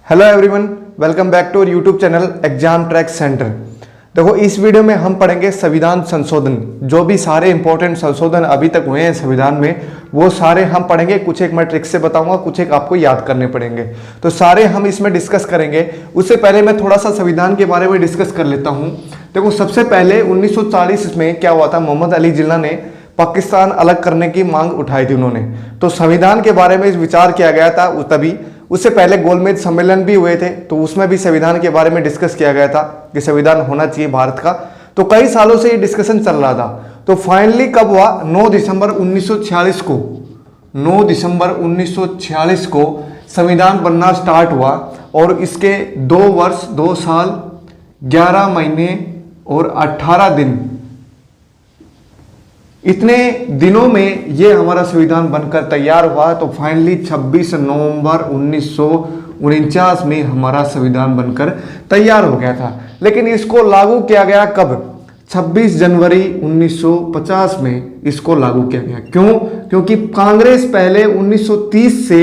Hello everyone, welcome back to YouTube channel exam track centre. देखो, इस video में हम पढ़ेंगे संविधान संशोधन। जो भी सारे इंपॉर्टेंट संशोधन अभी तक हुए हैं संविधान में, वो सारे हम पढ़ेंगे। कुछ एक मैं ट्रिक से बताऊंगा, कुछ एक आपको याद करने पड़ेंगे, तो सारे हम इसमें डिस्कस करेंगे। उससे पहले मैं थोड़ा सा संविधान के बारे में डिस्कस कर लेता हूँ। देखो, सबसे पहले 1940 में क्या हुआ था, मोहम्मद अली जिन्ना ने पाकिस्तान अलग करने की मांग उठाई थी उन्होंने। तो संविधान के बारे में विचार किया गया था तभी। उससे पहले गोलमेज सम्मेलन भी हुए थे, तो उसमें भी संविधान के बारे में डिस्कस किया गया था कि संविधान होना चाहिए भारत का। तो कई सालों से ये डिस्कशन चल रहा था। तो फाइनली कब हुआ, 9 दिसंबर 1946 को 9 दिसंबर 1946 को संविधान बनना स्टार्ट हुआ। और इसके 2 वर्ष 2 साल 11 महीने और 18 दिन, इतने दिनों में ये हमारा संविधान बनकर तैयार हुआ। तो फाइनली 26 नवंबर 1949 में हमारा संविधान बनकर तैयार हो गया था। लेकिन इसको लागू किया गया कब, 26 जनवरी 1950 में इसको लागू किया गया। क्यों? क्योंकि कांग्रेस पहले 1930 से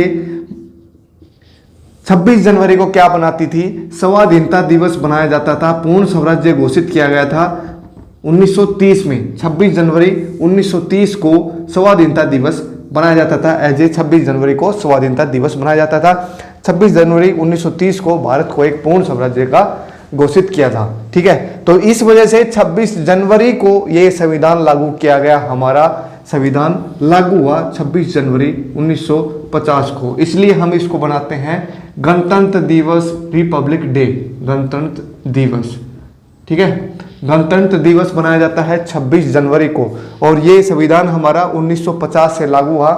26 जनवरी को क्या बनाती थी, स्वाधीनता दिवस बनाया जाता था। पूर्ण स्वराज्य घोषित किया गया था 1930 में। 26 जनवरी 1930 को स्वाधीनता दिवस बनाया जाता था। एज ए 26 जनवरी को स्वाधीनता दिवस बनाया जाता था। 26 जनवरी 1930 को भारत को एक पूर्ण स्वराज्य का घोषित किया था। ठीक है, तो इस वजह से 26 जनवरी को यह संविधान लागू किया गया। हमारा संविधान लागू हुआ 26 जनवरी 1950 को। इसलिए हम इसको बनाते हैं गणतंत्र दिवस, रिपब्लिक डे, गणतंत्र दिवस। ठीक है, गणतंत्र दिवस बनाया जाता है 26 जनवरी को। और ये संविधान हमारा 1950 से लागू हुआ।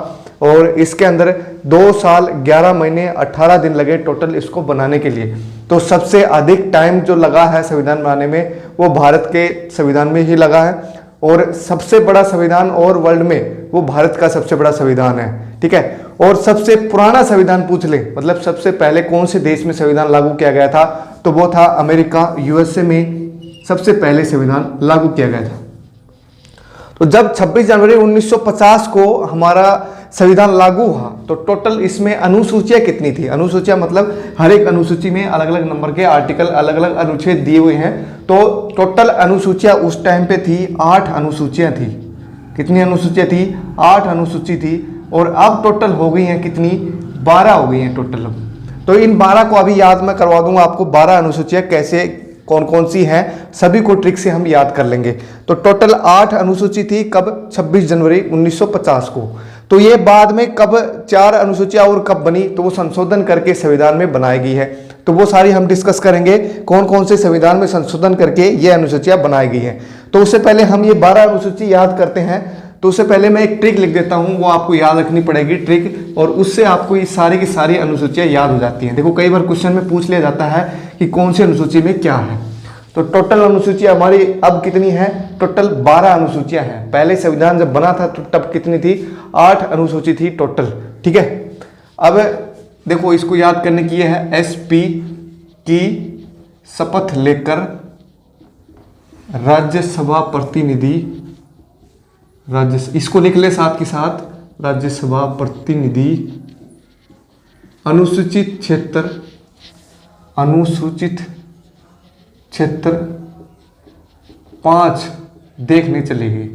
और इसके अंदर 2 साल 11 महीने 18 दिन लगे टोटल इसको बनाने के लिए। तो सबसे अधिक टाइम जो लगा है संविधान बनाने में, वो भारत के संविधान में ही लगा है। और सबसे बड़ा संविधान और वर्ल्ड में वो भारत का सबसे बड़ा संविधान है। ठीक है, और सबसे पुराना संविधान पूछ ले, मतलब सबसे पहले कौन से देश में संविधान लागू किया गया था, तो वो था अमेरिका, यूएसए में सबसे पहले संविधान लागू किया गया था। तो जब 26 जनवरी 1950 को हमारा संविधान लागू हुआ, तो टोटल इसमें अनुसूचियां कितनी थी। अनुसूचियां मतलब हर एक अनुसूची में अलग अलग नंबर के आर्टिकल, अलग अलग अनुच्छेद दिए हुए हैं। तो टोटल अनुसूचियां उस टाइम पे थी 8 अनुसूचियां थी। कितनी अनुसूचियां थी? 8 अनुसूची थी। और अब टोटल हो गई हैं कितनी? 12 हो गई हैं टोटल। तो इन 12 को अभी याद मैं करवा दूंगा आपको। 12 अनुसूचियां कैसे, कौन कौन सी हैं, सभी को ट्रिक से हम याद कर लेंगे। तो टोटल 8 अनुसूची थी कब, 26 जनवरी 1950 को। तो ये बाद में कब 4 अनुसूचियां और कब बनी, तो वो संशोधन करके संविधान में बनाई गई है। तो वो सारी हम डिस्कस करेंगे, कौन कौन से संविधान में संशोधन करके ये अनुसूचियां बनाई गई हैं। तो उससे पहले हम ये 12 अनुसूची याद करते हैं। तो उससे पहले मैं एक ट्रिक लिख देता हूं, वो आपको याद रखनी पड़ेगी ट्रिक, और उससे आपको ये सारी की सारी अनुसूचियां याद हो जाती हैं। देखो, कई बार क्वेश्चन में पूछ लिया जाता है कि कौन सी अनुसूची में क्या है। तो टोटल अनुसूचियां हमारी अब कितनी है? टोटल 12 अनुसूचियां हैं। पहले संविधान जब बना था तो तब कितनी थी? 8 अनुसूची थी टोटल। ठीक है, अब देखो, इसको याद करने की है एसपी की शपथ लेकर राज्यसभा प्रतिनिधि, इसको लिख ले साथ के साथ, राज्यसभा प्रतिनिधि अनुसूचित क्षेत्र 5 देखने चले गए।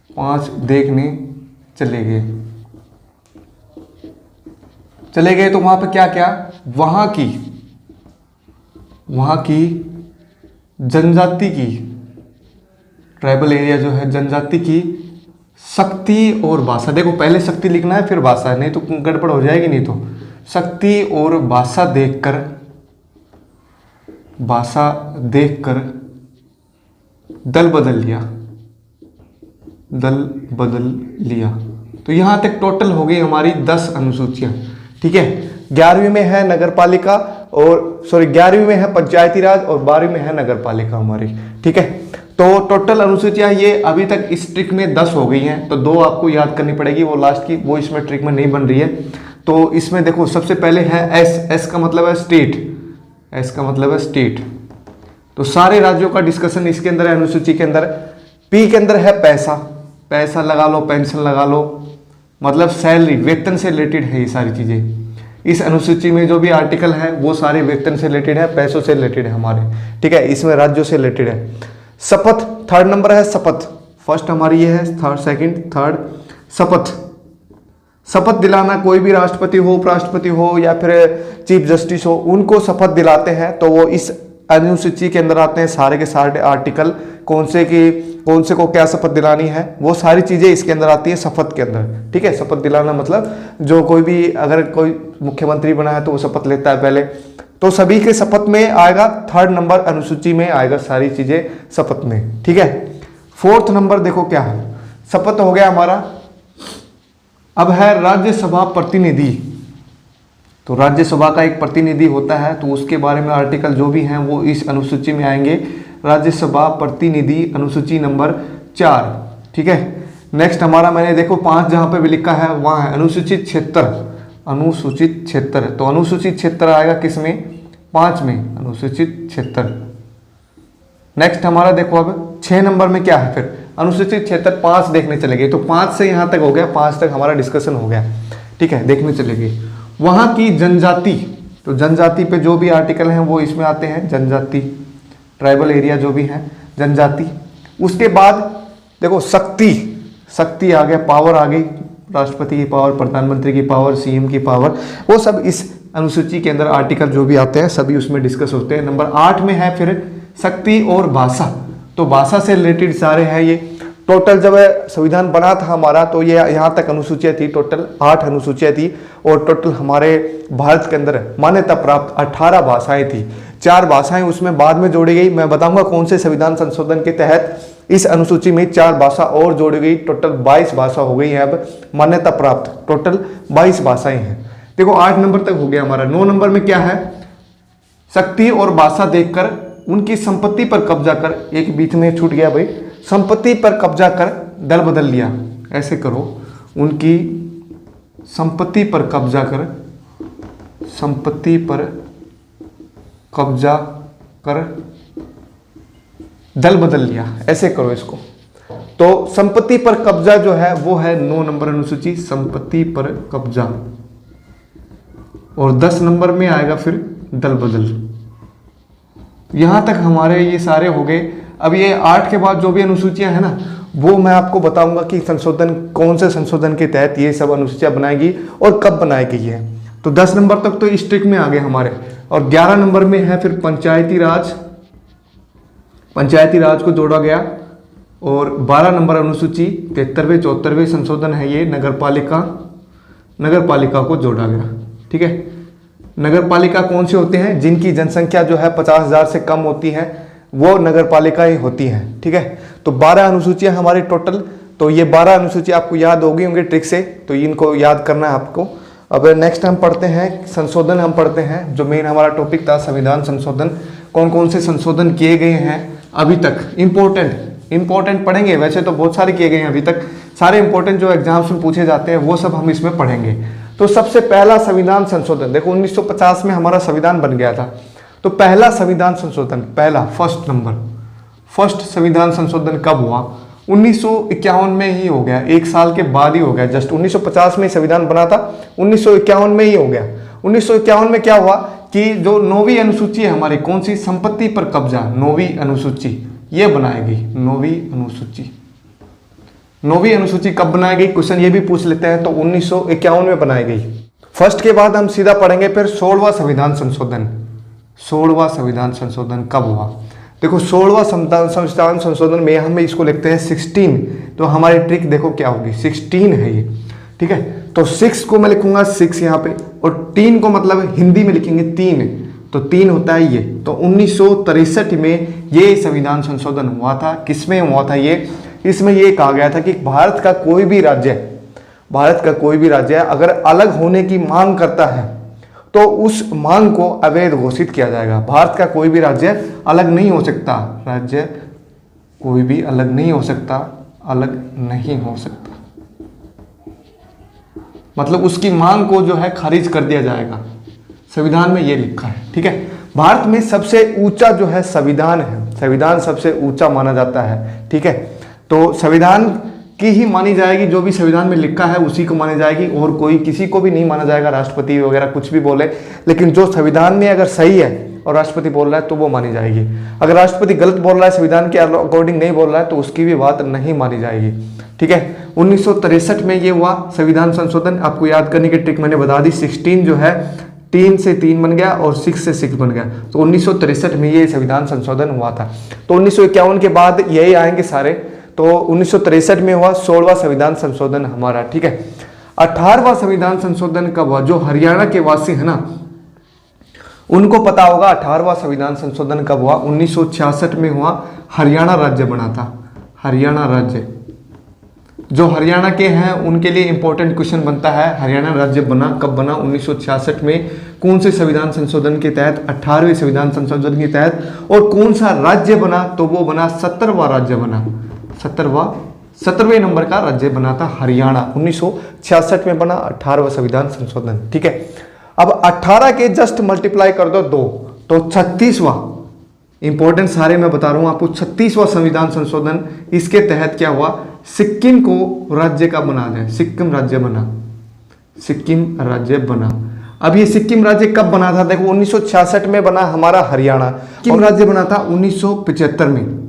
5 देखने चले गए। तो वहां पर क्या क्या, वहां की जनजाति की, ट्राइबल एरिया जो है, जनजाति की शक्ति और भाषा। देखो, पहले शक्ति लिखना है फिर भाषा, नहीं तो गड़बड़ हो जाएगी। नहीं तो शक्ति और भाषा देखकर दल बदल लिया। तो यहां तक टोटल हो गई हमारी 10 अनुसूचियां। ठीक है, 11वीं में है नगरपालिका, और 11वीं में है पंचायती राज, और 12वीं में है नगरपालिका हमारी। ठीक है, तो टोटल अनुसूचियां ये अभी तक इस ट्रिक में 10 हो गई हैं। तो 2 आपको याद करनी पड़ेगी, वो लास्ट की, वो इसमें ट्रिक में नहीं बन रही है। तो इसमें देखो, सबसे पहले है एस का मतलब है स्टेट। तो सारे राज्यों का डिस्कशन इसके अंदर है, अनुसूची के अंदर। पी के अंदर है पैसा लगा लो, पेंशन लगा लो, मतलब सैलरी, वेतन से रिलेटेड है ये सारी चीजें। इस अनुसूची में जो भी आर्टिकल है वो सारे वेतन से रिलेटेड है, पैसों से रिलेटेड है हमारे, ठीक है, इसमें राज्यों से रिलेटेड है। शपथ, थर्ड नंबर है शपथ, फर्स्ट हमारी ये है, थर्ड सेकंड थर्ड शपथ। शपथ दिलाना, कोई भी राष्ट्रपति हो, उपराष्ट्रपति हो या फिर चीफ जस्टिस हो, उनको शपथ दिलाते हैं तो वो इस अनुसूची के अंदर आते हैं। सारे के सारे आर्टिकल कौन से को क्या शपथ दिलानी है, वो सारी चीजें इसके अंदर आती है शपथ के अंदर, ठीक है। शपथ दिलाना मतलब जो कोई भी अगर कोई मुख्यमंत्री बना है तो वो शपथ लेता है पहले, तो सभी के शपथ में आएगा, थर्ड नंबर अनुसूची में आएगा सारी चीजें शपथ में, ठीक है। फोर्थ नंबर देखो क्या है, शपथ हो गया हमारा। अब है राज्यसभा प्रतिनिधि, तो राज्यसभा का एक प्रतिनिधि होता है, तो उसके बारे में आर्टिकल जो भी हैं वो इस अनुसूची में आएंगे। राज्यसभा प्रतिनिधि अनुसूची नंबर 4, ठीक है। नेक्स्ट हमारा मैंने देखो 5 जहां पे भी लिखा है वहां है अनुसूचित क्षेत्र, अनुसूचित क्षेत्र, तो अनुसूचित क्षेत्र आएगा किसमें, 5 में, अनुसूचित क्षेत्र। नेक्स्ट हमारा देखो अब 6 नंबर में क्या है, फिर अनुसूचित क्षेत्र 5 देखने चलेंगे। तो 5 से यहां तक हो गया, 5 तक हमारा डिस्कशन हो गया, ठीक है, देखने चलेंगे। वहां की जनजाति, तो जनजाति पे जो भी आर्टिकल हैं वो इसमें आते हैं, जनजाति, ट्राइबल एरिया जो भी है जनजाति। उसके बाद देखो शक्ति आ गया, पावर आ गई, राष्ट्रपति की पावर, प्रधानमंत्री की पावर, सीएम की पावर, वो सब इस अनुसूची के अंदर आर्टिकल जो भी आते हैं सभी उसमें डिस्कस होते हैं। नंबर 8 में है फिर शक्ति और भाषा, तो भाषा से रिलेटेड सारे हैं ये। टोटल जब संविधान बना था हमारा तो ये यहाँ तक अनुसूचियाँ थी, टोटल 8 अनुसूचियाँ थी, और टोटल हमारे भारत के अंदर मान्यता प्राप्त 18 भाषाएं थी। 4 भाषाएं उसमें बाद में जोड़ी गई, मैं बताऊंगा कौन से संविधान संशोधन के तहत इस अनुसूची में 4 भाषा और जोड़ी गई, टोटल 22 भाषा हो गई है अब मान्यता प्राप्त, टोटल 22 भाषाएं हैं। देखो 8 नंबर तक हो गया हमारा। 9 नंबर में क्या है, शक्ति और भाषा देखकर उनकी संपत्ति पर कब्जा कर, एक बीच में छूट गया भाई, संपत्ति पर कब्जा कर दल बदल लिया, ऐसे करो, उनकी संपत्ति पर कब्जा कर, संपत्ति पर कब्जा कर दल बदल लिया, ऐसे करो इसको। तो संपत्ति पर कब्जा जो है वो है 9 नंबर अनुसूची, संपत्ति पर कब्जा। और 10 नंबर में आएगा फिर दल बदल। यहां तक हमारे ये सारे हो गए। अब ये 8 के बाद जो भी अनुसूचियां है ना, वो मैं आपको बताऊंगा कि संशोधन कौन से संशोधन के तहत ये सब अनुसूचियां बनाएगी और कब बनाई गई है। तो 10 नंबर तक तो स्ट्रिक्ट में आ गए हमारे, और 11 नंबर में है फिर पंचायती राज, पंचायती राज को जोड़ा गया। और 12 नंबर अनुसूची 73वें 74वें संशोधन है ये, नगर पालिका को जोड़ा गया, ठीक है। नगर पालिका कौन से होते हैं, जिनकी जनसंख्या जो है 50,000 से कम होती है वो नगर पालिका ही होती है, ठीक है। तो 12 अनुसूचियां हमारी टोटल, तो ये 12 अनुसूची आपको याद होंगे ट्रिक से, तो इनको याद करना है आपको। अब नेक्स्ट हम पढ़ते हैं संशोधन, हम पढ़ते हैं जो मेन हमारा टॉपिक था संविधान संशोधन, कौन कौन से संशोधन किए गए हैं अभी तक, इंपॉर्टेंट पढ़ेंगे। वैसे तो बहुत सारे किए गए हैं अभी तक, सारे इंपॉर्टेंट जो एग्जाम्स में पूछे जाते हैं वो सब हम इसमें पढ़ेंगे। तो सबसे पहला संविधान संशोधन देखो 1950 में हमारा संविधान बन गया था, तो पहला संविधान संशोधन, पहला फर्स्ट संविधान संशोधन कब हुआ, 1951 में ही हो गया, 1 साल के बाद ही हो गया। जस्ट 1950 में संविधान बना था, 1951 में ही हो गया। 1951 में क्या हुआ कि जो 9वीं अनुसूची है हमारी, कौन सी, संपत्ति पर कब्जा, 9वीं अनुसूची ये बनाई गई। 9वीं अनुसूची कब बनाई गई, क्वेश्चन ये भी पूछ लेते हैं, तो 1951 में बनाई गई। फर्स्ट के बाद हम सीधा पढ़ेंगे फिर 16वां संविधान संशोधन। 16वां संविधान संशोधन कब हुआ, देखो 16वां संविधान संशोधन में हम इसको लिखते हैं 16, तो हमारी ट्रिक देखो क्या होगी, 16 है ये, ठीक है। तो 6 को मैं लिखूंगा 6 यहाँ पे, और 3 को मतलब हिंदी में लिखेंगे 3, तो 3 होता है ये। तो 1963 में ये संविधान संशोधन हुआ था। किसमें हुआ था ये, इसमें ये कहा गया था कि भारत का कोई भी राज्य अगर अलग होने की मांग करता है तो उस मांग को अवैध घोषित किया जाएगा। भारत का कोई भी राज्य अलग नहीं हो सकता, अलग नहीं हो सकता, मतलब उसकी मांग को जो है खारिज कर दिया जाएगा। संविधान में ये लिखा है, ठीक है। भारत में सबसे ऊंचा जो है संविधान है, संविधान सबसे ऊंचा माना जाता है, ठीक है। तो संविधान की ही मानी जाएगी, जो भी संविधान में लिखा है उसी को मानी जाएगी, और कोई किसी को भी नहीं माना जाएगा, राष्ट्रपति वगैरह कुछ भी बोले, लेकिन जो संविधान में अगर सही है और राष्ट्रपति बोल रहा है तो वो मानी जाएगी। अगर राष्ट्रपति गलत बोल रहा है, संविधान के अकॉर्डिंग नहीं बोल रहा है, तो उसकी भी बात नहीं मानी जाएगी। ठीक है, 1963 में ये हुआ संविधान संशोधन। आपको याद करने की ट्रिक मैंने बता दी, 16 जो है 3 से 3 बन गया और 6 से 6 बन गया, तो 1963 में ये संविधान संशोधन हुआ था। तो 1951 के बाद यही आएंगे सारे, तो 1963 में हुआ 16वां संविधान संशोधन हमारा। ठीक है, 18वां संविधान संशोधन कब हुआ? जो हरियाणा के वासी है ना, उनको पता होगा 18वां संविधान संशोधन कब हुआ। 1966 में हुआ, हरियाणा राज्य बना था। हरियाणा राज्य, जो हरियाणा के हैं उनके लिए इंपॉर्टेंट क्वेश्चन बनता है, हरियाणा राज्य बना कब बना? 1966 में। कौन से संविधान संशोधन के तहत? 18वें संविधान संशोधन के तहत। और कौन सा राज्य बना? तो वो बना 17वां राज्य बना, 17वें नंबर का राज्य बना था हरियाणा। 1966 में बना 18वां संविधान संशोधन। ठीक है, अब 18 के जस्ट मल्टीप्लाई कर दो 2, तो 36वां, इंपॉर्टेंट सारे मैं बता रहा हूं आपको, 36वां संविधान संशोधन, इसके तहत क्या हुआ? सिक्किम को राज्य का बना दें, सिक्किम राज्य बना, सिक्किम राज्य बना। अब ये सिक्किम राज्य कब बना था? देखो 1966 में बना हमारा हरियाणा, सिक्किम राज्य बना था 1975 में।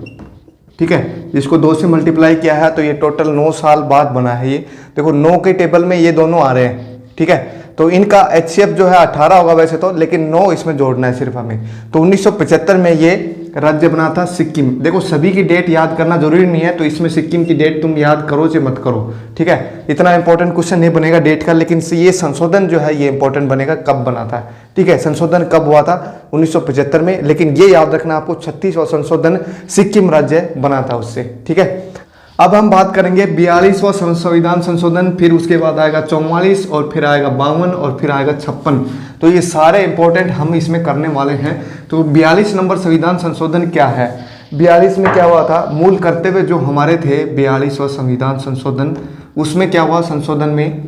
ठीक है, जिसको 2 से मल्टीप्लाई किया है तो ये टोटल 9 साल बाद बना है। ये देखो 9 के टेबल में ये दोनों आ रहे हैं। ठीक है, तो इनका HCF जो है 18 होगा वैसे तो, लेकिन 9 इसमें जोड़ना है सिर्फ हमें। तो 1975 में ये राज्य बना था सिक्किम। देखो सभी की डेट याद करना जरूरी नहीं है, तो इसमें सिक्किम की डेट तुम याद करो चाहे मत करो। ठीक है, इतना इंपॉर्टेंट क्वेश्चन नहीं बनेगा डेट का, लेकिन ये संशोधन जो है ये इंपॉर्टेंट बनेगा कब बना था। ठीक है, संशोधन कब हुआ था? 1975 में, लेकिन ये याद रखना आपको 36वां संशोधन सिक्किम राज्य बना था उससे। ठीक है, अब हम बात करेंगे 42वां संविधान संशोधन, फिर उसके बाद आएगा 44, और फिर आएगा 52, और फिर आएगा 56। तो ये सारे इंपॉर्टेंट हम इसमें करने वाले हैं। तो 42 नंबर संविधान संशोधन क्या है? 42 में क्या हुआ था? मूल कर्तव्य जो हमारे थे 42वां संविधान संशोधन, उसमें क्या हुआ? संशोधन में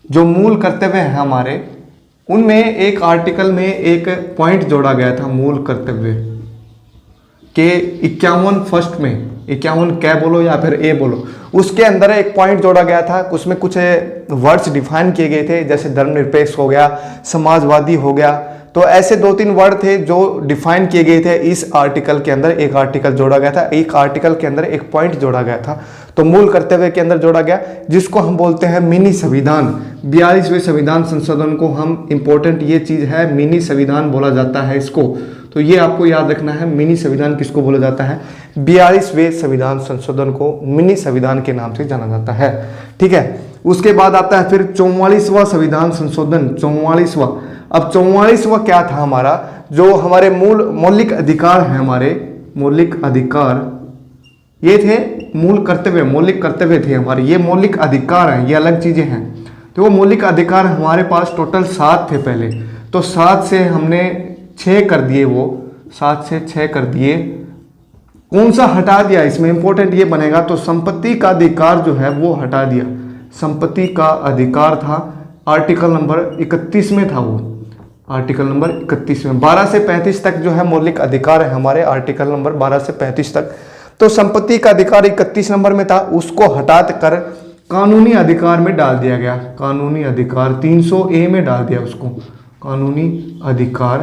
जो मूल कर्तव्य है हमारे, उनमें एक आर्टिकल में एक पॉइंट जोड़ा गया था, मूल कर्तव्य के 51 फर्स्ट में, 51 कै बोलो या फिर ए बोलो, उसके अंदर एक पॉइंट जोड़ा गया था। उसमें कुछ वर्ड्स डिफाइन किए गए थे, जैसे धर्मनिरपेक्ष हो गया, समाजवादी हो गया। तो ऐसे 2-3 वर्ड थे जो डिफाइन किए गए थे इस आर्टिकल के अंदर। एक आर्टिकल जोड़ा गया था, एक आर्टिकल के अंदर एक पॉइंट जोड़ा गया था, तो मूल कर्तव्य के अंदर जोड़ा गया, जिसको हम बोलते हैं मिनी संविधान। 42वें संविधान संशोधन को हम, इंपॉर्टेंट ये चीज है, मिनी संविधान बोला जाता है इसको। तो ये आपको याद रखना है, मिनी संविधान किसको बोला जाता है? 42वें संविधान संशोधन को मिनी संविधान के नाम से जाना जाता है। ठीक है, उसके बाद आता है फिर 44वां संविधान संशोधन, 44वां। अब 44वां क्या था हमारा? जो हमारे मौलिक अधिकार हैं, हमारे मौलिक अधिकार, ये थे मूल कर्तव्य, मौलिक कर्तव्य थे हमारे, ये मौलिक अधिकार हैं, ये अलग चीजें हैं। तो वो मौलिक अधिकार हमारे पास टोटल 7 थे पहले, तो 7 से हमने 6 कर दिए, वो 7 से 6 कर दिए। कौन सा हटा दिया? इसमें इंपॉर्टेंट ये बनेगा, तो संपत्ति का अधिकार जो है वो हटा दिया। संपत्ति का अधिकार था आर्टिकल नंबर 31 में था, वो आर्टिकल नंबर 31 में। 12 से 35 तक जो है मौलिक अधिकार है हमारे, आर्टिकल नंबर 12 से 35 तक। तो संपत्ति का अधिकार 31 नंबर में था, उसको हटा कर कानूनी अधिकार में डाल दिया गया। कानूनी अधिकार 300A में डाल दिया उसको, कानूनी अधिकार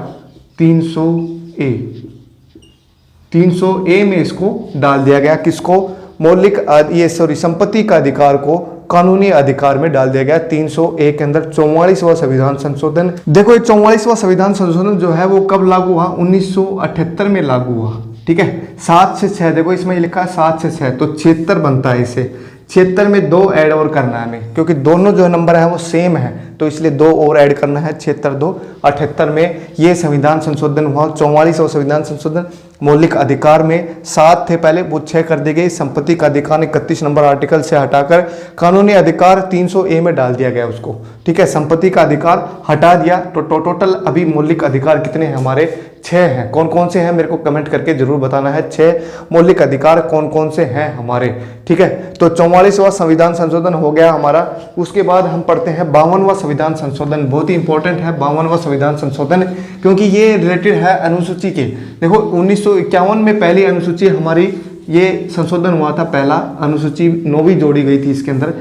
300A में इसको डाल दिया गया। किसको? संपत्ति का अधिकार को कानूनी अधिकार में डाल दिया गया 300A के अंदर। 44वां संविधान संशोधन, देखो ये 44वां संविधान संशोधन जो है वो कब लागू हुआ? 1978 में लागू हुआ। ठीक है, 7 से 6, देखो इसमें लिखा है 7 से 6, तो 76 बनता है इसे। 76 में 2 ऐड और करना है हमें, क्योंकि दोनों जो नंबर है वो सेम है, तो इसलिए 2 और ऐड करना है। 76 2 78 में ये संविधान संशोधन हुआ। 44वां संविधान संशोधन, मौलिक अधिकार में 7 थे पहले, वो 6 कर दी गई। संपत्ति का अधिकार 31 नंबर आर्टिकल से हटाकर कानूनी अधिकार 300A में डाल दिया गया उसको। ठीक है, संपत्ति का अधिकार हटा दिया। तो टोटल अभी मौलिक अधिकार कितने हैं हमारे? 6 हैं। कौन कौन से हैं मेरे को कमेंट करके जरूर बताना है। 6 मौलिक अधिकार कौन कौन से हैं हमारे। ठीक है, तो 44वां संविधान संशोधन हो गया हमारा। उसके बाद हम पढ़ते हैं 52वां संविधान संशोधन, बहुत ही इंपॉर्टेंट है 52वां संविधान संशोधन, क्योंकि ये रिलेटेड है अनुसूची के। देखो 1951 में पहली अनुसूची हमारी ये संशोधन हुआ था पहला, अनुसूची 9वीं जोड़ी गई थी इसके अंदर।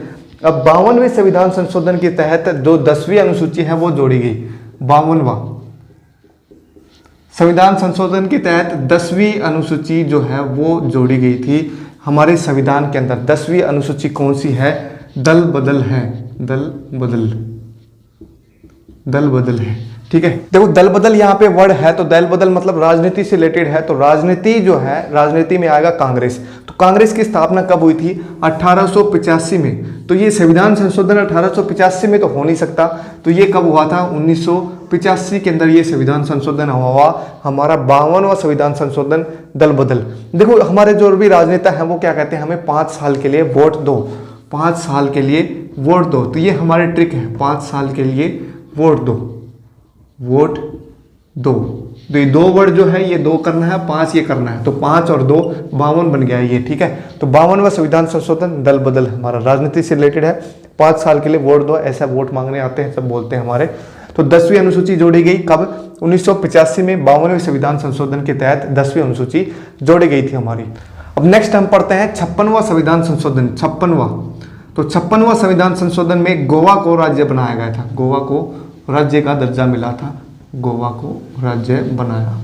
अब 52वें संविधान संशोधन के तहत जो 10वीं अनुसूची है वो जोड़ी गई। 52वां संविधान संशोधन के तहत 10वीं अनुसूची जो है वो जोड़ी गई थी हमारे संविधान के अंदर। 10वीं अनुसूची कौन सी है? दल बदल है, दल बदल है। ठीक है, देखो दल बदल यहाँ पे वर्ड है, तो दल बदल मतलब राजनीति से रिलेटेड है, तो राजनीति जो है, राजनीति में आएगा कांग्रेस। तो कांग्रेस की स्थापना कब हुई थी? 1885 में। तो ये संविधान संशोधन 1885 में तो हो नहीं सकता, तो ये कब हुआ था? 1985 के अंदर ये संविधान संशोधन हुआ, हमारा 52वां संविधान संशोधन दल बदल। देखो हमारे जो भी राजनेता हैं वो क्या कहते हैं, हमें 5 साल के लिए वोट दो, 5 साल के लिए वोट दो। तो ये हमारी ट्रिक है, 5 साल के लिए वोट दो, वोट दो। तो ये 2 वर्ड जो है ये 2 करना है, 5 ये करना है, तो 5 और 2 52 बन गया ये। ठीक है, तो 52वां संविधान संशोधन दल बदल हमारा राजनीति से रिलेटेड है। 5 साल के लिए वोट दो, ऐसा वोट मांगने आते हैं सब बोलते हैं हमारे। तो 10वीं अनुसूची जोड़ी गई कब? 1985 में 52वें संविधान संशोधन के तहत 10वीं अनुसूची जोड़ी गई थी हमारी। अब नेक्स्ट हम पढ़ते हैं 56वां संविधान संशोधन। 56वां, तो 56वां संविधान संशोधन में गोवा को राज्य बनाया गया था। गोवा को राज्य का दर्जा मिला था, गोवा को राज्य बनाया।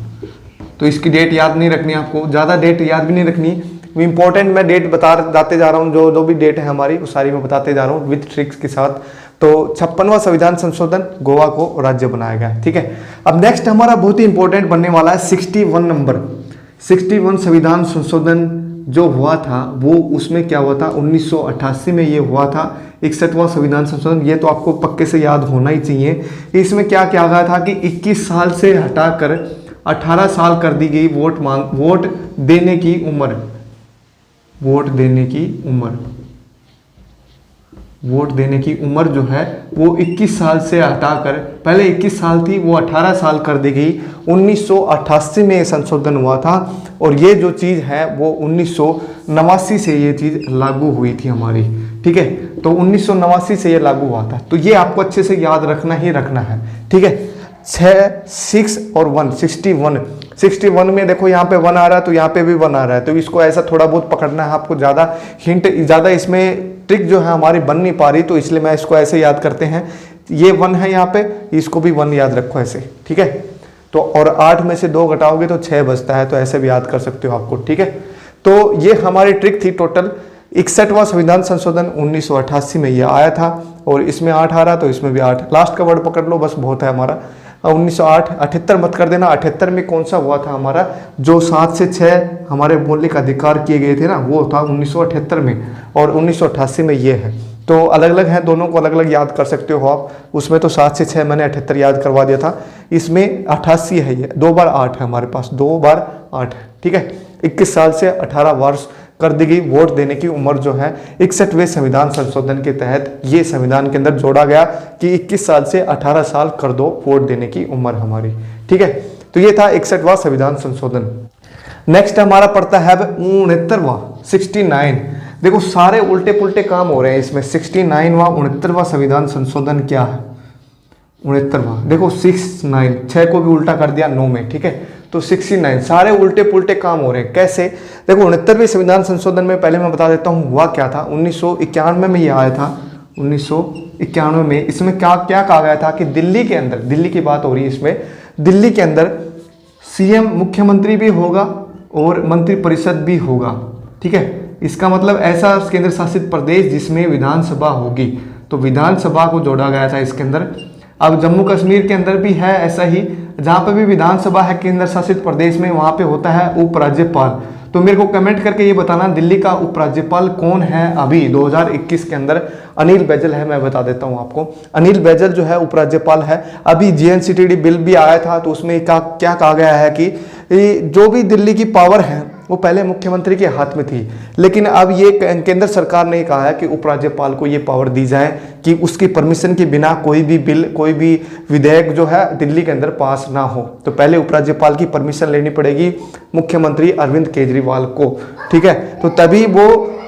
तो इसकी डेट याद नहीं रखनी आपको, ज़्यादा डेट याद भी नहीं रखनी, इंपॉर्टेंट मैं डेट बताते जा रहा हूँ, जो भी डेट है हमारी वो सारी मैं बताते जा रहा हूँ विथ ट्रिक्स के साथ। तो 56वां संविधान संशोधन गोवा को राज्य बनाया गया। ठीक है, अब नेक्स्ट हमारा बहुत ही इंपॉर्टेंट बनने वाला है 61 नंबर। 61 संविधान संशोधन जो हुआ था वो उसमें क्या हुआ था? 1988 में ये हुआ था 61वां संविधान संशोधन। ये तो आपको पक्के से याद होना ही चाहिए। इसमें क्या किया गया था कि 21 साल से हटाकर 18 साल कर दी गई वोट देने की उम्र। वोट देने की उम्र जो है वो 21 साल से हटाकर, पहले 21 साल थी वो 18 साल कर दी गई। 1988 में संशोधन हुआ था और ये जो चीज़ है वो 1989 से ये चीज़ लागू हुई थी हमारी। ठीक है, तो 1989 से ये लागू हुआ था। तो ये आपको अच्छे से याद रखना ही रखना है। ठीक है, 6 और 1 61 में देखो यहाँ पे 1 आ रहा है तो यहाँ पे भी 1 आ रहा है, तो इसको ऐसा थोड़ा बहुत पकड़ना है आपको। ज़्यादा इसमें ट्रिक जो है हमारी बन नहीं पा रही, तो इसलिए मैं इसको ऐसे याद करते हैं। ये 1 है यहाँ पे, इसको भी 1 याद रखो ऐसे। ठीक है, तो और 8 में से 2 घटाओगे तो 6 बचता है, तो ऐसे भी याद कर सकते हो आपको। ठीक है, तो ये हमारी ट्रिक थी टोटल। 61वां संविधान संशोधन 1988 में ये आया था और इसमें 8 आ रहा तो इसमें भी 8। लास्ट का वर्ड पकड़ लो बस, बहुत है हमारा। 1908 78 मत कर देना। 78 में कौन सा हुआ था हमारा? जो 7 से 6 हमारे मौलिक अधिकार किए गए थे ना, वो था 1978 में, और 1988 में ये है। तो अलग अलग है, दोनों को अलग अलग याद कर सकते हो आप। उसमें तो 7 से 6 मैंने 78 याद करवा दिया था, इसमें 88 है। ये 2 बार 8 है हमारे पास, 2 बार 8। ठीक है, 21 साल से 18 वर्ष कर दी गई वोट देने की उम्र जो है 61वें संविधान संशोधन के तहत ये संविधान के अंदर जोड़ा गया कि 21 साल से 18 साल कर दो वोट देने की उम्र हमारी। ठीक है, तो ये था 61वां संविधान संशोधन। नेक्स्ट हमारा पड़ता है 69वां 69। देखो सारे उल्टे पुल्टे काम हो रहे हैं इसमें। 69वां 69वां संविधान संशोधन क्या है? 69वां देखो 6 को भी उल्टा कर दिया 9 में। ठीक है, तो 69 सारे उल्टे पुल्टे काम हो रहे हैं। कैसे? देखो 69वें संविधान संशोधन में पहले मैं बता देता हूँ हुआ क्या था। 1991 में ये आया था। 1991 में इसमें क्या क्या कहा गया था कि दिल्ली के अंदर, दिल्ली की बात हो रही है इसमें, दिल्ली के अंदर सीएम मुख्यमंत्री भी होगा और मंत्रिपरिषद भी होगा। ठीक है, इसका मतलब ऐसा केंद्र शासित प्रदेश जिसमें विधानसभा होगी, तो विधानसभा को जोड़ा गया था इसके अंदर। अब जम्मू कश्मीर के अंदर भी है ऐसा ही, जहाँ पे भी विधानसभा है केंद्र शासित प्रदेश में, वहाँ पे होता है उपराज्यपाल। तो मेरे को कमेंट करके ये बताना दिल्ली का उपराज्यपाल कौन है अभी 2021 के अंदर। अनिल बैजल है, मैं बता देता हूँ आपको। अनिल बैजल जो है उपराज्यपाल है। अभी JNCTD बिल भी आया था, तो उसमें क्या कहा गया है कि जो भी दिल्ली की पावर है वो पहले मुख्यमंत्री के हाथ में थी, लेकिन अब ये केंद्र सरकार ने कहा है कि उपराज्यपाल को ये पावर दी जाए कि उसकी परमिशन के बिना कोई भी बिल, कोई भी विधेयक जो है दिल्ली के अंदर पास ना हो। तो पहले उपराज्यपाल की परमिशन लेनी पड़ेगी मुख्यमंत्री अरविंद केजरीवाल को। ठीक है, तो तभी वो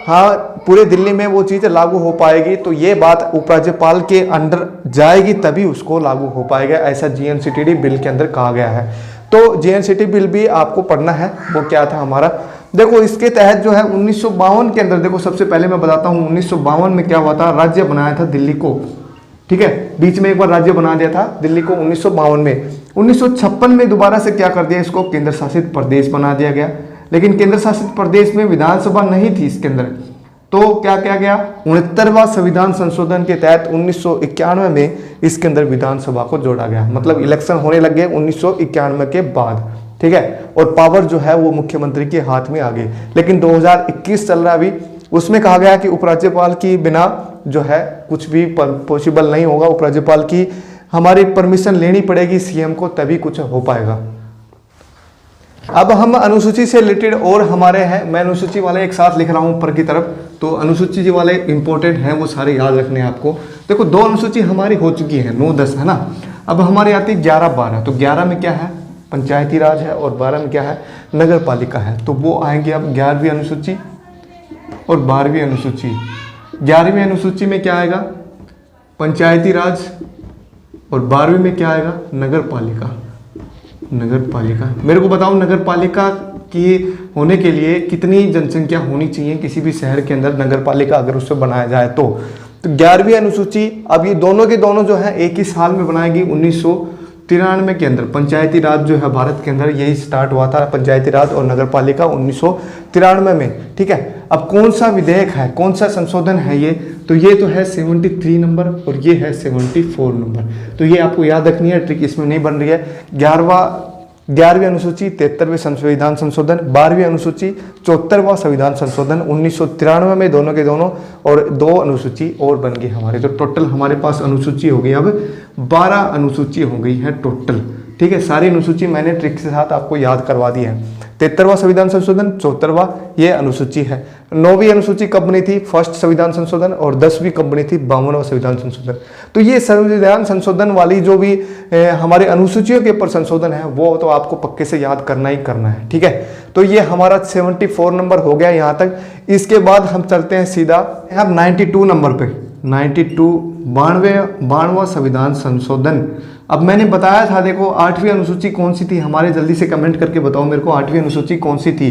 पूरे दिल्ली में वो चीज़ लागू हो पाएगी। तो ये बात उपराज्यपाल के अंडर जाएगी तभी उसको लागू हो पाएगा, ऐसा JNCTD बिल के अंदर कहा गया है। तो JNCTD बिल भी आपको पढ़ना है, वो क्या था हमारा। देखो इसके तहत जो है 1952 के अंदर, देखो सबसे पहले मैं बताता हूँ 1952 में क्या हुआ था, राज्य बनाया था दिल्ली को, ठीक है, बीच में एक बार राज्य बना दिया था दिल्ली को 1952 में। 1956 में दोबारा से क्या कर दिया, इसको केंद्र शासित प्रदेश बना दिया गया, लेकिन केंद्र शासित प्रदेश में विधानसभा नहीं थी इसके अंदर, तो क्या किया गया, 69वां संविधान संशोधन के तहत 1991 में इसके अंदर विधानसभा को जोड़ा गया, मतलब इलेक्शन होने लग गए 1991 के बाद, ठीक है, और पावर जो है वो मुख्यमंत्री के हाथ में आ गई। लेकिन 2021 चल रहा अभी, उसमें कहा गया कि उपराज्यपाल की बिना जो है कुछ भी पॉसिबल नहीं होगा, उपराज्यपाल की हमारी परमिशन लेनी पड़ेगी सीएम को, तभी कुछ हो पाएगा। अब हम अनुसूची से रिलेटेड और हमारे हैं, मैं अनुसूची वाले एक साथ लिख रहा हूँ ऊपर की तरफ, तो अनुसूची जो वाले इंपॉर्टेंट हैं वो सारे याद रखने हैं आपको। देखो 2 अनुसूची हमारी हो चुकी है, 9, 10 है ना, अब हमारी आती है 11, 12, तो 11 में क्या है, पंचायती राज है, और 12 में क्या है, नगर पालिका है, तो वो आएंगे अब 11वीं अनुसूची और 12वीं अनुसूची। 11वीं अनुसूची में क्या आएगा, पंचायती राज, और 12वीं में क्या आएगा, नगर पालिका। नगर पालिका, मेरे को बताओ नगर पालिका की होने के लिए कितनी जनसंख्या होनी चाहिए किसी भी शहर के अंदर, नगर पालिका अगर उससे बनाया जाए तो 11वीं अनुसूची, अब ये दोनों के दोनों जो है एक ही साल में बनाएगी 1993 के अंदर। पंचायती राज जो है भारत के अंदर यही स्टार्ट हुआ था, पंचायती राज और नगर पालिका 1993 में, ठीक है। अब कौन सा विधेयक है, कौन सा संशोधन है ये, तो ये तो है 73 नंबर और ये है 74 नंबर, तो ये आपको याद रखनी है, ट्रिक इसमें नहीं बन रही है। 11वीं अनुसूची 73वें संविधान संशोधन, 12वीं अनुसूची 74वां संविधान संशोधन 1993 में, दोनों के दोनों, और 2 अनुसूची और बन गई हमारे, तो टोटल हमारे पास अनुसूची हो गई अब 12 अनुसूची हो गई है टोटल, ठीक है। सारी अनुसूची मैंने ट्रिक के साथ आपको याद करवा दी है। 73वां संविधान संशोधन, 74वां ये अनुसूची है। 9वीं अनुसूची कब बनी थी, फर्स्ट संविधान संशोधन, और 10वीं कब बनी थी, 52वां संविधान संशोधन। तो ये संविधान संशोधन वाली जो भी हमारे अनुसूचियों के ऊपर संशोधन है वो तो आपको पक्के से याद करना ही करना है, ठीक है। तो ये हमारा 74 नंबर हो गया यहाँ तक। इसके बाद हम चलते हैं सीधा अब 92 नंबर पे, 92वां संविधान संशोधन। अब मैंने बताया था, देखो 8वीं अनुसूची कौन सी थी हमारे, जल्दी से कमेंट करके बताओ मेरे को 8वीं अनुसूची कौन सी थी।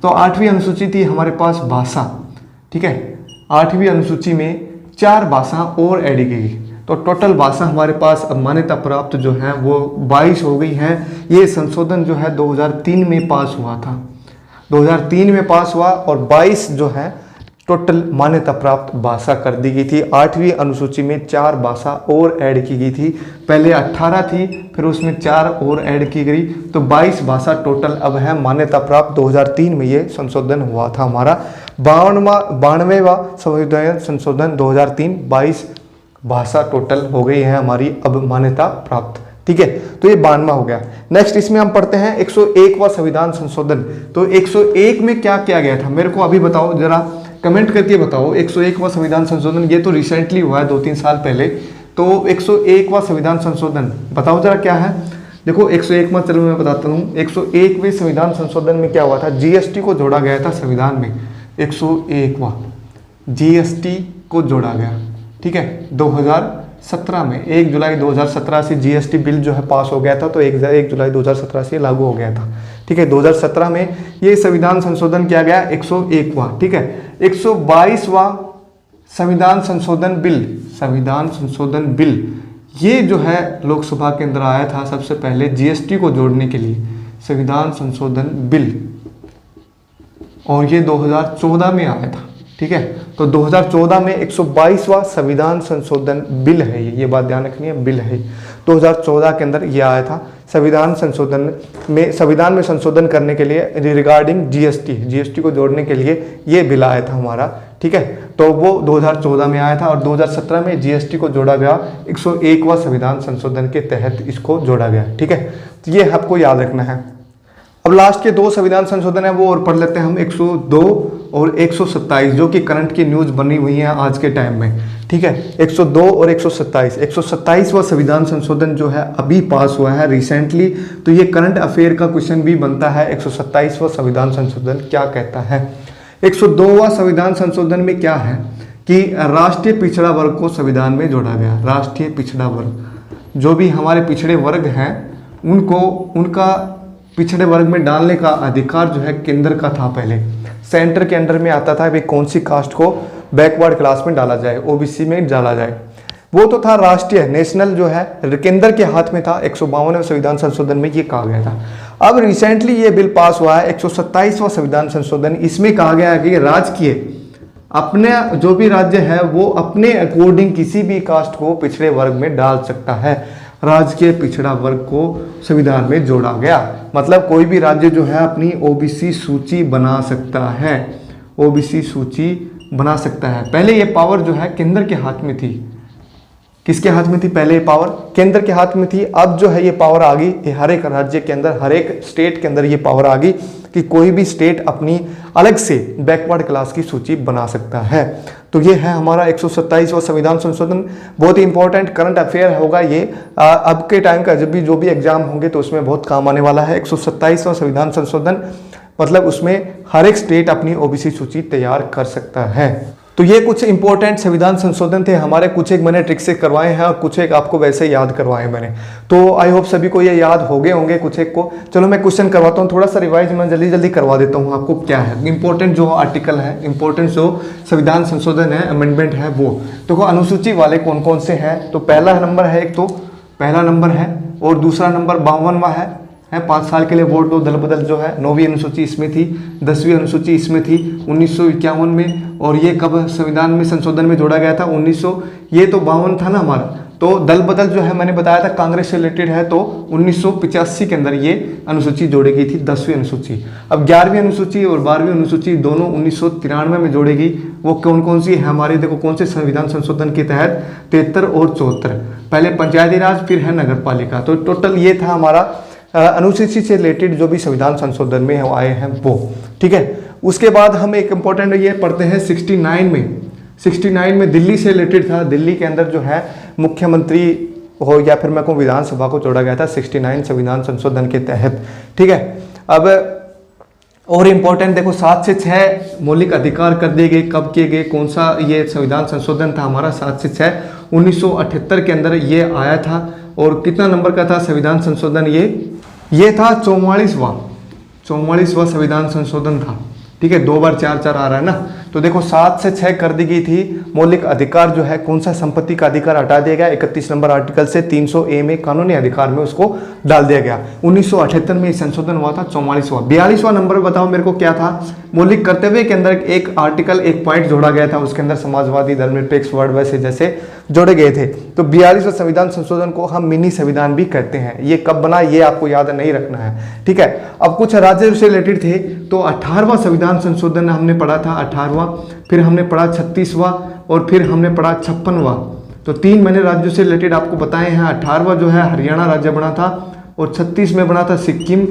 तो 8वीं अनुसूची थी हमारे पास भाषा, ठीक है। 8वीं अनुसूची में 4 भाषा और ऐड की गई, तो टोटल भाषा हमारे पास अब मान्यता प्राप्त जो है वो 22 हो गई हैं। ये संशोधन जो है 2003 में पास हुआ था, 2003 में पास हुआ, और 22 जो है टोटल मान्यता प्राप्त भाषा कर दी गई थी। 8वीं अनुसूची में 4 भाषा और ऐड की गई थी, पहले 18 थी, फिर उसमें 4 और ऐड की गई, तो 22 भाषा टोटल अब है मान्यता प्राप्त। 2003 में ये संशोधन हुआ था हमारा। 92वां संविधान संशोधन 2003, 22 भाषा टोटल हो गई है हमारी अब मान्यता प्राप्त, ठीक है। तो ये 92वां हो गया। नेक्स्ट इसमें हम पढ़ते हैं 101वां संविधान संशोधन। तो 101 में क्या किया गया था, मेरे को अभी बताओ जरा, कमेंट करके बताओ। 101वां संविधान संशोधन ये तो रिसेंटली हुआ है 2-3 साल पहले, तो 101वां संविधान संशोधन बताओ जरा क्या है। देखो 101वां, चलो मैं बताता हूँ। 101वें संविधान संशोधन में क्या हुआ था, जीएसटी को जोड़ा गया था संविधान में। 101वां जीएसटी को जोड़ा गया, ठीक है, 2017 में 1 जुलाई 2017 से जीएसटी बिल जो है पास हो गया था, तो 1 जुलाई 2017 से लागू हो गया था, ठीक है। 2017 में ये संविधान संशोधन किया गया 101वां, ठीक है। 122वां संविधान संशोधन बिल, ये जो है लोकसभा के अंदर आया था सबसे पहले जीएसटी को जोड़ने के लिए, संविधान संशोधन बिल, और ये 2014 में आया था, ठीक है। तो 2014 में 122वां संविधान संशोधन बिल है ये बात ध्यान रखनी है, बिल है 2014 के अंदर ये आया था। संविधान में संशोधन करने के लिए रिगार्डिंग जीएसटी को जोड़ने के लिए ये बिल आया था हमारा, ठीक है। तो वो 2014 में आया था, और 2017 में जीएसटी को जोड़ा गया 101वां संविधान संशोधन के तहत इसको जोड़ा गया, ठीक है। तो ये आपको याद रखना है। अब लास्ट के 2 संविधान संशोधन है वो और पढ़ लेते हैं हम, 102 और 127, जो कि करंट की न्यूज बनी हुई है आज के टाइम में, ठीक है। 102 और 127, 127वां संविधान संशोधन जो है अभी पास हुआ है रिसेंटली, तो ये करंट अफेयर का क्वेश्चन भी बनता है। 127वां संविधान संशोधन क्या कहता है। 102वां संविधान संशोधन में क्या है कि राष्ट्रीय पिछड़ा वर्ग को संविधान में जोड़ा गया। राष्ट्रीय पिछड़ा वर्ग, जो भी हमारे पिछड़े वर्ग हैं उनको, उनका पिछड़े वर्ग में डालने का अधिकार जो है केंद्र का था। पहले सेंटर के अंडर में आता था भाई कौन सी कास्ट को बैकवर्ड क्लास में डाला जाए, ओबीसी में डाला जाए। वो तो था राष्ट्रीय नेशनल जो है केंद्र के हाथ में था। 152वें संविधान संशोधन में ये कहा गया था। अब रिसेंटली ये बिल पास हुआ है 127वां संविधान संशोधन। इसमें कहा गया है कि राजकीय अपने जो भी राज्य है वो अपने अकॉर्डिंग किसी भी कास्ट को पिछड़े वर्ग में डाल सकता है। राजकीय पिछड़ा वर्ग को संविधान में जोड़ा गया, मतलब कोई भी राज्य जो है अपनी ओबीसी सूची बना सकता है, ओबीसी सूची बना सकता है। पहले ये पावर जो है केंद्र के हाथ में थी। किसके हाथ में थी? पहले ये पावर केंद्र के हाथ में थी। अब जो है ये पावर आ गई हर एक राज्य के अंदर, हर एक स्टेट के अंदर ये पावर आ गई कि कोई भी स्टेट अपनी अलग से बैकवर्ड क्लास की सूची बना सकता है। तो ये है हमारा 127वां संविधान संशोधन। बहुत ही इंपॉर्टेंट करंट अफेयर होगा ये अब के टाइम का, जब भी जो भी एग्जाम होंगे तो उसमें बहुत काम आने वाला है। 127वां संविधान संशोधन मतलब उसमें हर एक स्टेट अपनी ओबीसी सूची तैयार कर सकता है। तो ये कुछ इंपॉर्टेंट संविधान संशोधन थे हमारे, कुछ एक मैंने ट्रिक से करवाए हैं और कुछ एक आपको वैसे याद करवाए मैंने। तो आई होप सभी को ये याद हो गए होंगे कुछ एक को। चलो मैं क्वेश्चन करवाता हूँ, थोड़ा सा रिवाइज मैं जल्दी जल्दी करवा देता हूँ आपको। क्या है इंपॉर्टेंट जो आर्टिकल है, इंपॉर्टेंट जो संविधान संशोधन है, अमेंडमेंट है वो देखो। अनुसूची वाले कौन कौन से हैं? तो पहला नंबर है, एक तो पहला नंबर है और दूसरा नंबर 52वां है 5 साल के लिए वोट दो दल बदल जो है। 9वीं अनुसूची इसमें थी, 10वीं अनुसूची इसमें थी 1951 में। और ये कब संविधान में संशोधन में जोड़ा गया था? 1900, ये तो 52 था ना हमारा। तो दल बदल जो है मैंने बताया था कांग्रेस से रिलेटेड है, तो 1985 के अंदर ये अनुसूची जोड़ी गई थी, 10वीं अनुसूची। अब 11वीं अनुसूची और 12वीं अनुसूची दोनों 1993 में जोड़ी गई। वो कौन कौन सी है हमारे? देखो कौन से संविधान संशोधन के तहत? 73 और 74। पहले पंचायती राज, फिर है नगर पालिका। तो टोटल ये था हमारा अनुसूची से रिलेटेड जो भी संविधान संशोधन में आए हैं वो, ठीक है। उसके बाद हम एक इंपॉर्टेंट ये पढ़ते हैं 69 में दिल्ली से रिलेटेड था। दिल्ली के अंदर जो है मुख्यमंत्री हो या फिर मैं कहूँ विधानसभा को जोड़ा गया था 69 संविधान संशोधन के तहत, ठीक है। अब और इम्पोर्टेंट देखो 7 से 6 मौलिक अधिकार कर दिए गए। कब किए गए? कौन सा ये संविधान संशोधन था हमारा? 7 से 6 1978 के अंदर ये आया था। और कितना नंबर का था संविधान संशोधन? ये था 44वां संविधान संशोधन था, ठीक है। 2 बार 4 आ रहा है ना। तो देखो 7 से 6 कर दी गई थी। मौलिक अधिकार जो है कौन सा? संपत्ति का अधिकार हटा दिया गया 31 नंबर आर्टिकल से। 300A में कानूनी अधिकार में उसको डाल दिया गया। 1978 में संशोधन हुआ था 44वां। 42वां नंबर बताओ मेरे को क्या था? मौलिक कर्तव्य के अंदर एक आर्टिकल, एक पॉइंट जोड़ा गया था। उसके अंदर समाजवादी, धर्मनिरपेक्ष, वर्ड वैसे जैसे जोड़े गए थे। तो 42वां संविधान संशोधन को हम मिनी संविधान भी कहते हैं। ये कब बना ये आपको याद नहीं रखना है, ठीक है। अब कुछ राज्य से रिलेटेड थे। तो 18वां संविधान संशोधन हमने पढ़ा था, 18वां। फिर हमने पढ़ा 36वां और फिर हमने पढ़ा 56वां। तो 3 मैंने राज्यों से रिलेटेड आपको बताए हैं। 18वां जो है हरियाणा राज्य बना था और 36 में बना था सिक्किम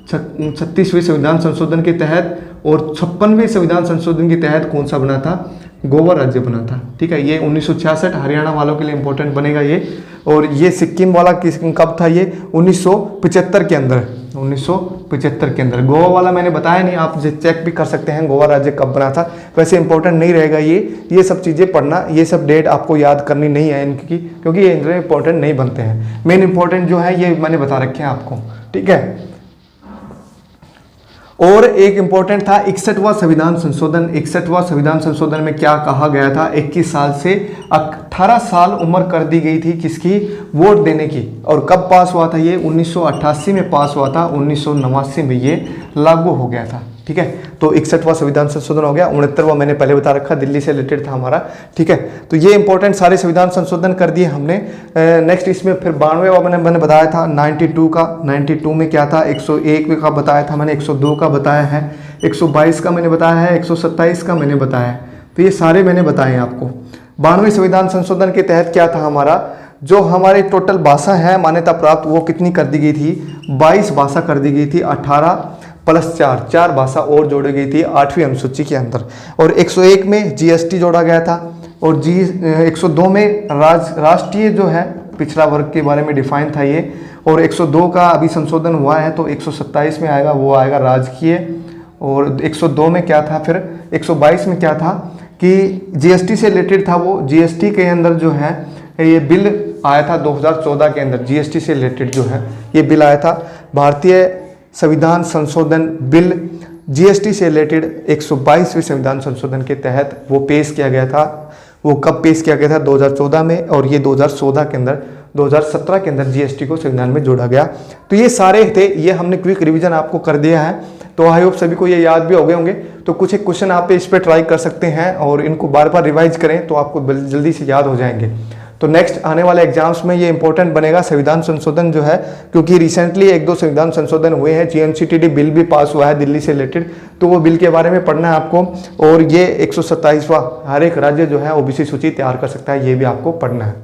36वें संविधान संशोधन के तहत। और 56वें संविधान संशोधन के तहत कौन सा बना था? गोवा राज्य बना था, ठीक है। ये 1966 हरियाणा वालों के लिए इंपॉर्टेंट बनेगा ये। और ये सिक्किम वाला कब था? ये 1975 के अंदर, 1975 के अंदर। गोवा वाला मैंने बताया नहीं, आप चेक भी कर सकते हैं गोवा राज्य कब बना था। वैसे इंपॉर्टेंट नहीं रहेगा ये सब चीज़ें पढ़ना, ये सब डेट आपको याद करनी नहीं है इनकी, क्योंकि ये इंपॉर्टेंट नहीं बनते हैं। मेन इंपॉर्टेंट जो है ये मैंने बता रखे हैं आपको, ठीक है। और एक इंपॉर्टेंट था 61वां संविधान संशोधन। 61वां संविधान संशोधन में क्या कहा गया था? 21 साल से 18 साल उम्र कर दी गई थी किसकी? वोट देने की। और कब पास हुआ था ये? 1988 में पास हुआ था। 1989 में ये लागू हो गया था, ठीक है। तो 61वां संविधान संशोधन हो गया। 69वां मैंने पहले बता रखा, दिल्ली से रिलेटेड था हमारा, ठीक है। तो ये इंपॉर्टेंट सारे संविधान संशोधन कर दिए हमने। नेक्स्ट इसमें फिर 92वां मैंने बताया था 92 का। 92 में क्या था? 101 का बताया था मैंने, 102 का बताया है, 122 का मैंने बताया है, 127 का मैंने बताया है। तो ये सारे मैंने बताए हैं आपको। 92वें संविधान संशोधन के तहत क्या था हमारा? जो हमारे टोटल भाषा है मान्यता प्राप्त वो कितनी कर दी गई थी? 22 भाषा कर दी गई थी। 18 प्लस 4 भाषा और जोड़ी गई थी 8वीं अनुसूची के अंदर। और 101 में जीएसटी जोड़ा गया था। और 102 में राष्ट्रीय जो है पिछड़ा वर्ग के बारे में डिफाइन था ये। और 102 का अभी संशोधन हुआ है तो 127 में आएगा, वो आएगा राजकीय। और 102 में क्या था? फिर 122 में क्या था कि जीएसटी से रिलेटेड था। वो जीएसटी के अंदर जो है ये बिल आया था 2014 के अंदर। जीएसटी से रिलेटेड जो है ये बिल आया था। भारतीय संविधान संशोधन बिल जीएसटी से रिलेटेड 122वें संविधान संशोधन के तहत वो पेश किया गया था। वो कब पेश किया गया था? 2014 में, और ये 2017 के अंदर जीएसटी को संविधान में जोड़ा गया। तो ये सारे थे, ये हमने क्विक रिवीजन आपको कर दिया है। तो आई होप सभी को ये याद भी हो गए होंगे। तो कुछ एक क्वेश्चन आप इस पर ट्राई कर सकते हैं और इनको बार बार रिवाइज करें तो आपको जल्दी से याद हो जाएंगे। तो नेक्स्ट आने वाले एग्जाम्स में ये इंपॉर्टेंट बनेगा संविधान संशोधन जो है, क्योंकि रिसेंटली 1-2 संविधान संशोधन हुए हैं। जीएनसीटीडी बिल भी पास हुआ है दिल्ली से रिलेटेड, तो वो बिल के बारे में पढ़ना है आपको। और ये 127वां हर एक राज्य जो है ओबीसी सूची तैयार कर सकता है, ये भी आपको पढ़ना है।